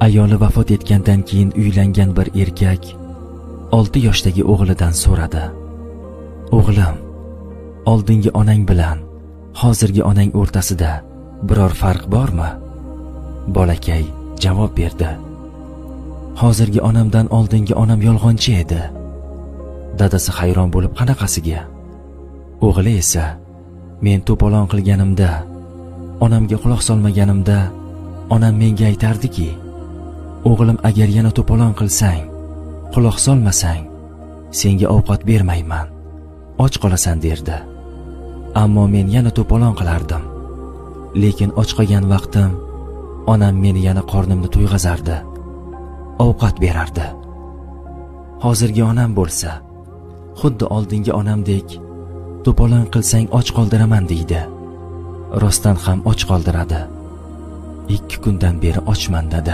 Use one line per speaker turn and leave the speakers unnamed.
Ayoli vafot etgandan keyin uylangan bir erkak 6 yoshdagi o'g'lidan so'radi: "O'g'lim, oldingi onang bilan hozirgi onang o'rtasida biror farq bormi?" Bolakay javob berdi: "Hozirgi onamdan oldingi onam yolg'onchi edi." Dadasi hayron bo'lib: "Qanaqasiga?" O'g'li esa: "Men to'polon qilganimda, onamga quloq solmaganimda, onam menga aytardiki: 'O'g'lim, agar yana to'polon qilsang, quloq solmasang, senga ovqat bermayman, och qolasan' derdi. Ammo men yana to'polon qilardim. Lekin och qolgan vaqtim onam meni yana qornimni to'yg'azardi, ovqat berardi. Hozirgi onam bo'lsa, xuddi oldingi onamdek to'polon qilsang och qoldiraman deydi. Rostdan ham och qoldiradi. 2 kundan beri ochman dada."